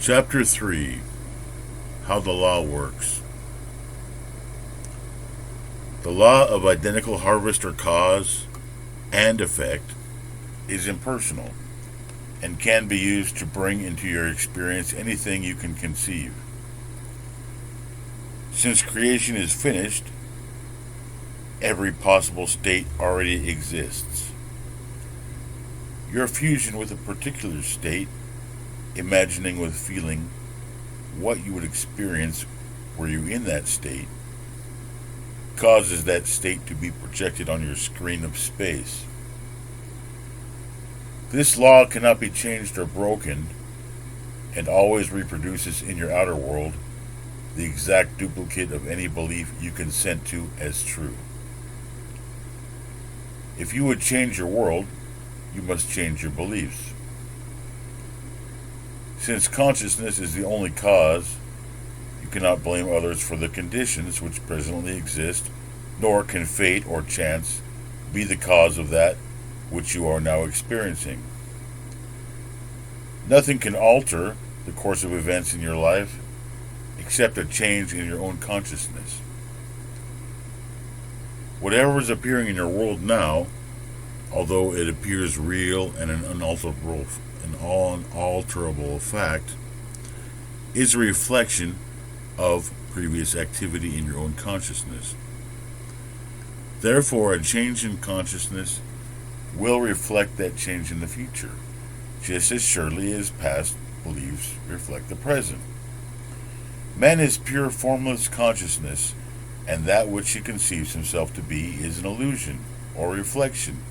Chapter 3. How the Law Works. The law of identical harvest or cause and effect is impersonal and can be used to bring into your experience anything you can conceive. Since creation is finished, every possible state already exists. Your fusion with a particular state, imagining with feeling what you would experience were you in that state, causes that state to be projected on your screen of space. This law cannot be changed or broken, and always reproduces in your outer world the exact duplicate of any belief you consent to as true. If you would change your world, you must change your beliefs. Since consciousness is the only cause, you cannot blame others for the conditions which presently exist, nor can fate or chance be the cause of that which you are now experiencing. Nothing can alter the course of events in your life except a change in your own consciousness. Whatever is appearing in your world now, although it appears real and an unalterable fact, is a reflection of previous activity in your own consciousness. Therefore, a change in consciousness will reflect that change in the future, just as surely as past beliefs reflect the present. Man is pure formless consciousness, and that which he conceives himself to be is an illusion or reflection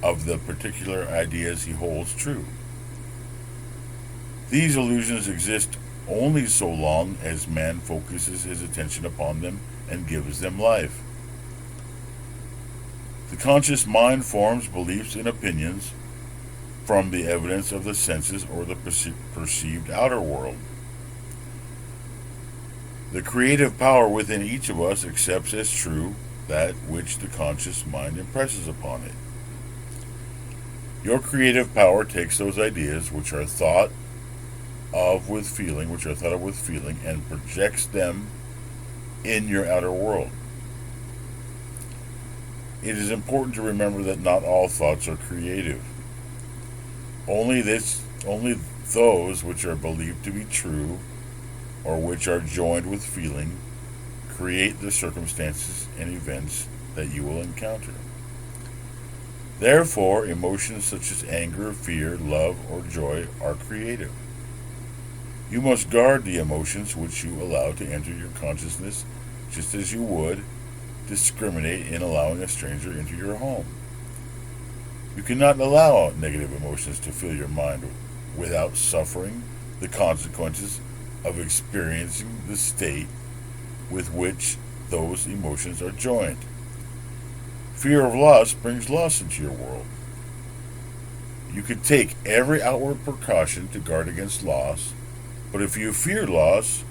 of the particular ideas he holds true. These illusions exist only so long as man focuses his attention upon them and gives them life. The conscious mind forms beliefs and opinions from the evidence of the senses or the perceived outer world. The creative power within each of us accepts as true that which the conscious mind impresses upon it. Your creative power takes those ideas which are thought of with feeling, and projects them in your outer world. It is important to remember that not all thoughts are creative. Only those which are believed to be true, or which are joined with feeling, create the circumstances and events that you will encounter. Therefore, emotions such as anger, fear, love, or joy are creative. You must guard the emotions which you allow to enter your consciousness, just as you would discriminate in allowing a stranger into your home. You cannot allow negative emotions to fill your mind without suffering the consequences of experiencing the state with which those emotions are joined. Fear of loss brings loss into your world. You could take every outward precaution to guard against loss, but if you fear loss,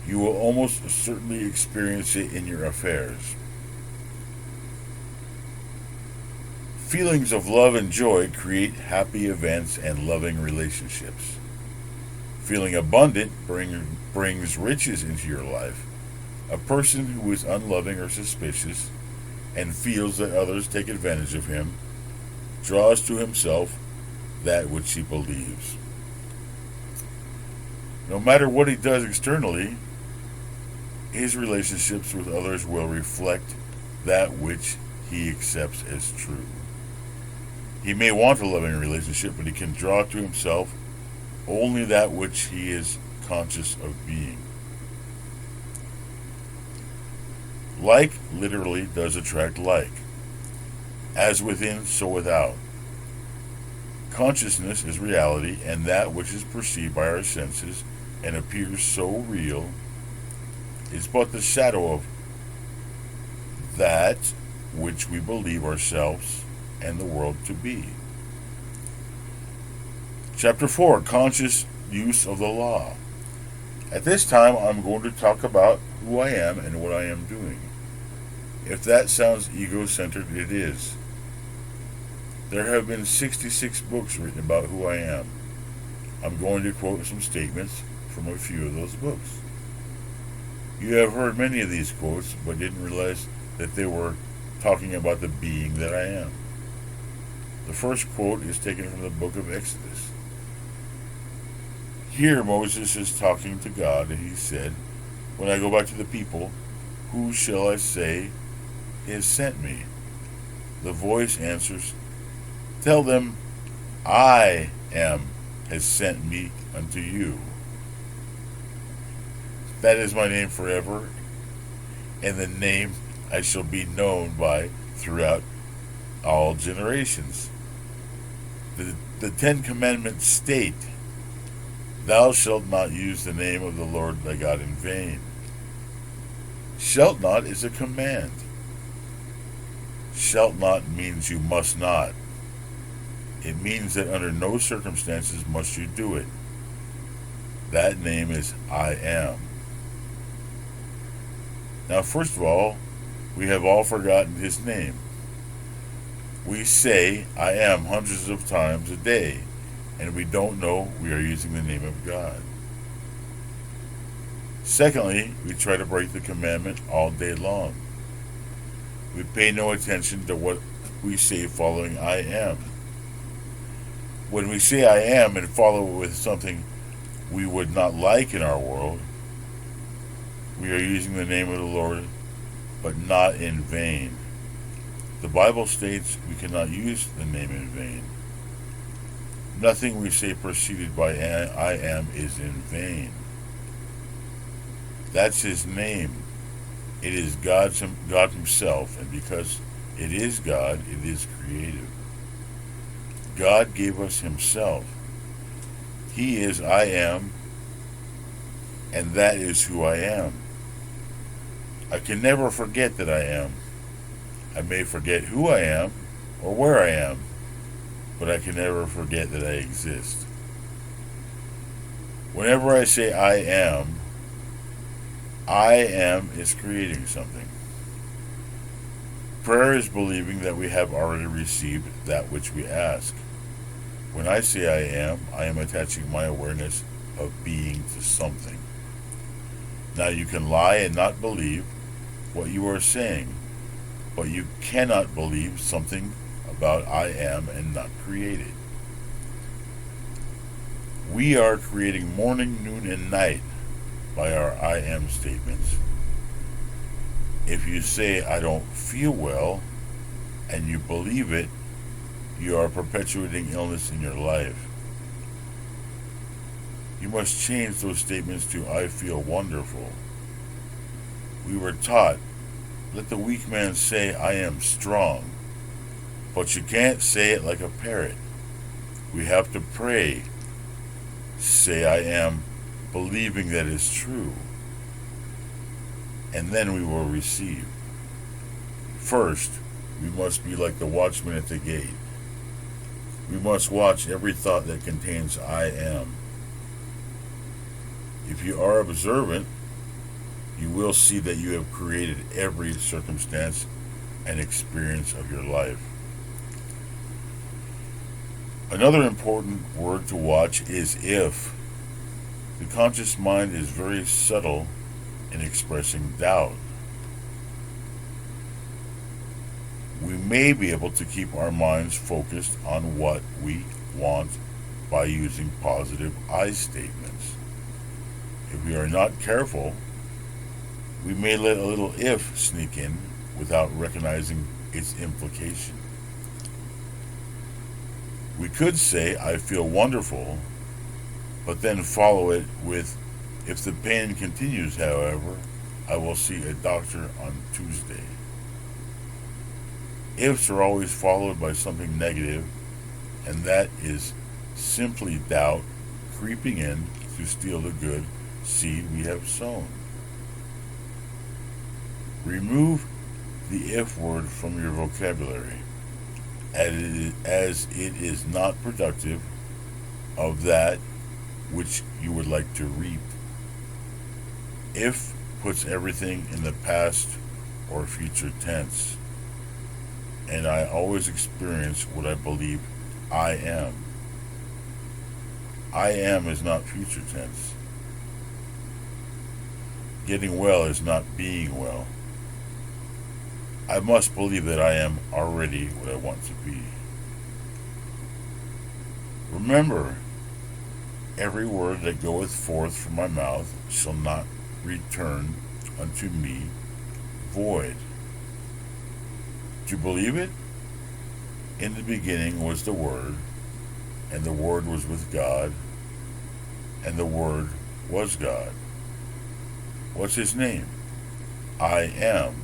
you will almost certainly experience it in your affairs. Feelings of love and joy create happy events and loving relationships. Feeling abundant brings riches into your life. A person who is unloving or suspicious and feels that others take advantage of him draws to himself that which he believes. No matter what he does externally, his relationships with others will reflect that which he accepts as true. He may want a loving relationship, but he can draw to himself only that which he is conscious of being. Like literally does attract like. As within, so without. Consciousness is reality, and that which is perceived by our senses and appears so real is but the shadow of that which we believe ourselves and the world to be. Chapter 4. Conscious Use of the Law. At this time, I'm going to talk about who I am and what I am doing. If that sounds ego-centered, it is. There have been 66 books written about who I am. I'm going to quote some statements from a few of those books. You have heard many of these quotes, but didn't realize that they were talking about the being that I am. The first quote is taken from the book of Exodus. Here Moses is talking to God, and he said, "When I go back to the people, who shall I say has sent me?" The voice answers, "Tell them, I am has sent me unto you. That is my name forever, and the name I shall be known by throughout all generations." The Ten Commandments state, "Thou shalt not use the name of the Lord thy God in vain." Shalt not is a command. Shalt not means you must not. It means that under no circumstances must you do it. That name is I am. Now, first of all, we have all forgotten his name. We say I am hundreds of times a day, and we don't know we are using the name of God. Secondly, we try to break the commandment all day long. We pay no attention to what we say following I am. When we say I am and follow it with something we would not like in our world, we are using the name of the Lord, but not in vain. The Bible states we cannot use the name in vain. Nothing we say preceded by I am is in vain. That's his name. It is God himself, and because it is God, it is creative. God gave us himself. He is I am, and that is who I am. I can never forget that I am. I may forget who I am or where I am, but I can never forget that I exist. Whenever I say I am is creating something. Prayer is believing that we have already received that which we ask. When I say I am attaching my awareness of being to something. Now you can lie and not believe what you are saying, but you cannot believe something about I am and not create it. We are creating morning, noon, and night by our I am statements. If you say I don't feel well and you believe it, you are perpetuating illness in your life. You must change those statements to I feel wonderful. We were taught, let the weak man say I am strong, but you can't say it like a parrot. We have to pray. Say I am, believing that is true, and then we will receive. First, we must be like the watchman at the gate. We must watch every thought that contains I am. If you are observant, you will see that you have created every circumstance and experience of your life. Another important word to watch is if. The conscious mind is very subtle in expressing doubt. We may be able to keep our minds focused on what we want by using positive I statements. If we are not careful, we may let a little if sneak in without recognizing its implication. We could say, I feel wonderful, but then follow it with, if the pain continues, however, I will see a doctor on Tuesday. Ifs are always followed by something negative, and that is simply doubt creeping in to steal the good seed we have sown. Remove the if word from your vocabulary, as it is not productive of that which you would like to reap. If puts everything in the past or future tense, and I always experience what I believe I am. I am is not future tense. Getting well is not being well. I must believe that I am already what I want to be. Remember, every word that goeth forth from my mouth shall not return unto me void. Do you believe it? In the beginning was the Word, and the Word was with God, and the Word was God. What's his name? I am.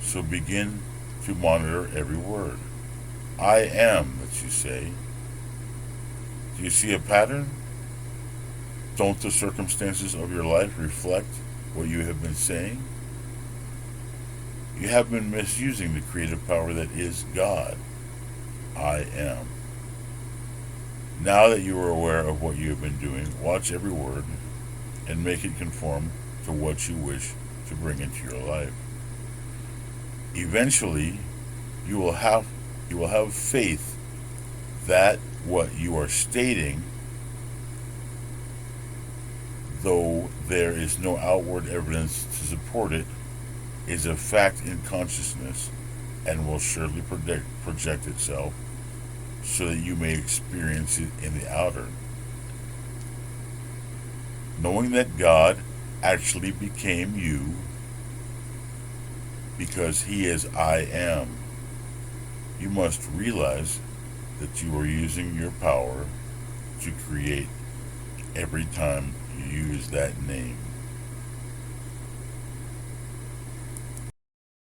So begin to monitor every word. I am that you say. Do you see a pattern? Don't the circumstances of your life reflect what you have been saying? You have been misusing the creative power that is God. I am. Now that you are aware of what you have been doing, watch every word and make it conform to what you wish to bring into your life. Eventually, you will have faith that what you are stating, though there is no outward evidence to support it, is a fact in consciousness and will surely project itself so that you may experience it in the outer. Knowing that God actually became you because he is I am, you must realize that you are using your power to create every time you use that name.